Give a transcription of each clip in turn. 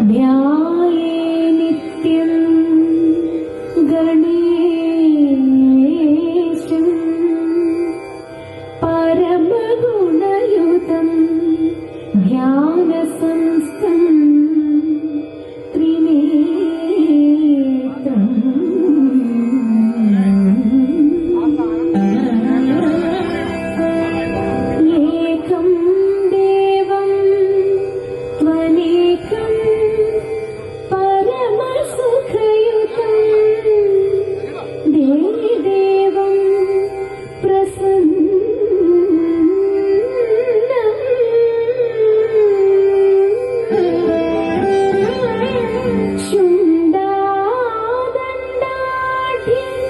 ध्याये नित्यं गणेशं परमगुणयुतं ध्यानसंस्थं त्रिनेत्रम् एकं देवं त्वनेकं परमसुखयुतं देवं प्रसन्नं शुण्डादण्डाढ्यं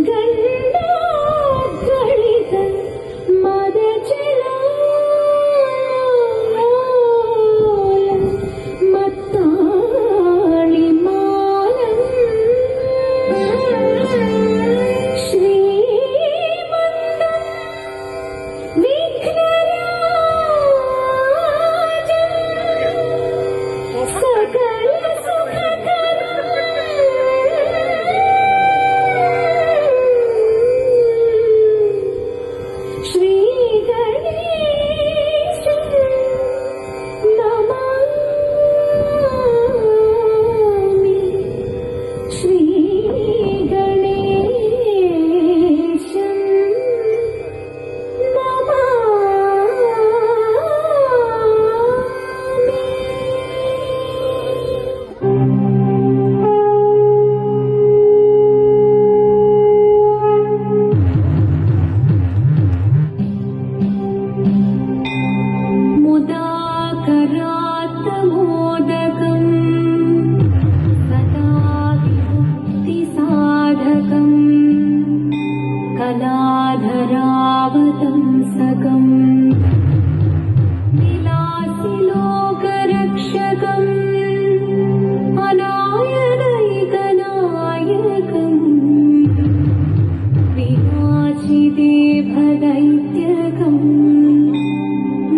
गण्डागणितं मदजलालं मत्ताळिमालं श्रीमन्दं विघ्नराजं सकलसुखकरं श्रीगणेशं नमामि श्रीगणेशं मुदाकरात्तमोदकं सदा विमुक्तिसाधकं कलाधरावतंसकं विलासिलोकरक्षकम् अनायनैकनायकम् विनाशिदेभदैत्यकम्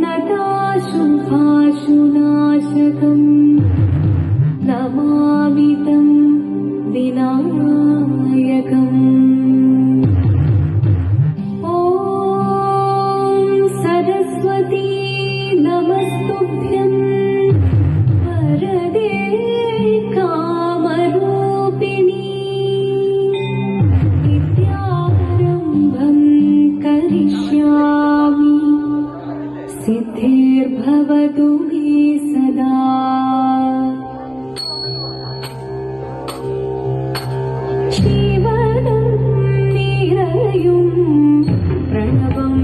नटाशुभाशुनाशकम् नमामि तं विनायकम् ॐ सरस्वती नमस्तुभ्यं वरदे कामरूपिणी विद्यारम्भं करिष्यामि सिद्धिर्भवतु मे सदा जीवनं निरयुं प्रणवं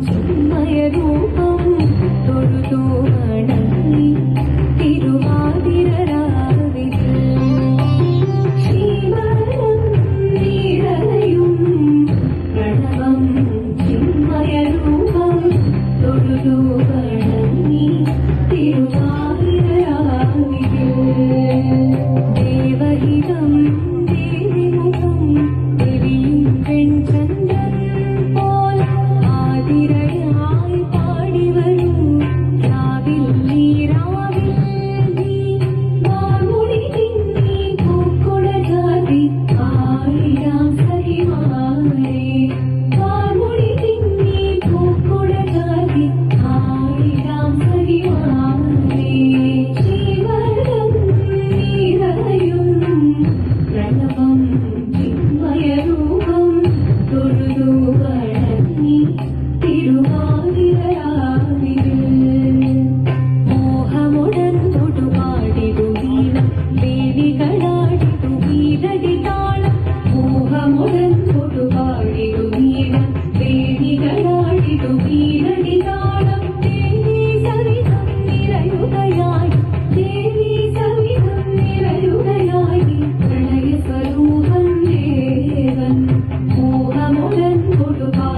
चिन्मयरूपं തൊഴുതു വണങ്ങി തിരുവാതിരരാവിൽ ജീവനം നിറയും പ്രണവം ചിന്മയരൂപം തൊഴുതു വണങ്ങി തിരുവാതിരരാവിൽ ദേവഹിതം ദേവിമുഖം ദേവിയും വെൺചന്ദ്രൻ പോൽ ആതിരയായി പാടി വരൂ രാവിൽ നീരാവിൽ നീ വാമുടി തിങ്ങി പൂക്കുട ജാതി ആയിരാം സരിമാനേ വാമുടി തിങ്ങി പൂക്കുട ജാതി ആയിരാം സരിമാനേ ജീവനം നിറയും പ്രണവം ചിന്മയരൂപം തൊഴുതു വണങ്ങി തിരുവാതിരരാവിൽ മോഹമുടൻ തൊടുപാടിതു വീണം ദേവികളാടിതു വീരടി താളം മോഹമുടൻ തൊടുപാടിതു വീണം ദേവികളാടിതു വീരടി താളം ദേവി സവിധം നിറയുകയായി ദേവി സവിധം നിറയുകയായി പ്രളയ സ്വരൂപം ദേവൻ മോഹമുടൻ തൊടുപാടി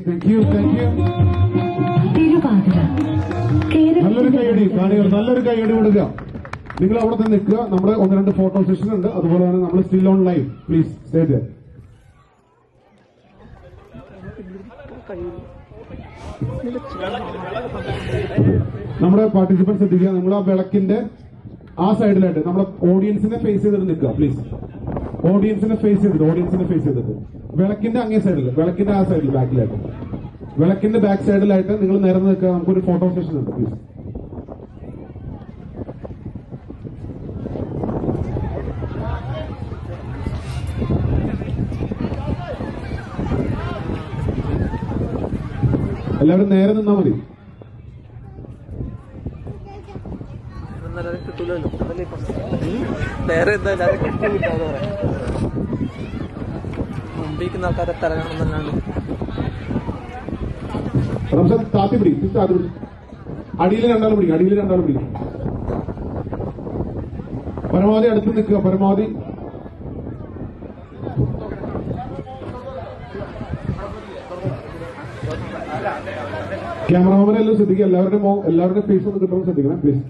thank you thank you. Thiruvathira നല്ലൊരു കൈയടി കാണികൾ, നല്ലൊരു കൈയടി കൊടുക്കുക. നിങ്ങൾ അവിടെ തന്നെ നിൽക്കുക. നമ്മുടെ 1-2 ഫോട്ടോ സെഷൻ ഉണ്ട്. അതുപോലെ തന്നെ നമ്മൾ still on live. Please stay there. നമ്മുടെ പാർട്ടിസിപ്പൻസ് എത്തിക്കുക. നമ്മൾ ആ വിളക്കിന്റെ ആ സൈഡിലായിട്ട് നമ്മുടെ ഓഡിയൻസിനെ ഫേസ് ചെയ്തിട്ട് നിൽക്കുക പ്ലീസ്. ഓഡിയൻസിനെ ഫേസ് ചെയ്തിട്ട് വിളക്കിന്റെ അങ്ങേ സൈഡിൽ, വിളക്കിന്റെ ആ സൈഡിൽ ബാക്കിലായിട്ട്, വിളക്കിന്റെ ബാക്ക് സൈഡിലായിട്ട് നിങ്ങൾ നിരന്ന് നിൽക്കുക. നമുക്കൊരു ഫോട്ടോ സെഷൻ ഉണ്ട് പ്ലീസ്. എല്ലാവരും നേരെ നിന്നാ മതി. ആൾക്കാരെ തരണമെന്നല്ലാണ്ട് താത്തി പിടി. അടിയിൽ രണ്ടാളും പിടിക്കും. പരമാവധി അടുത്ത് നിൽക്കുക. പരമാവധി ക്യാമറമാനെല്ലാം ശ്രദ്ധിക്കുക. എല്ലാവരുടെ ഫേസ് ഒന്ന് കിട്ടണം ശ്രദ്ധിക്കണം പ്ലീസ്.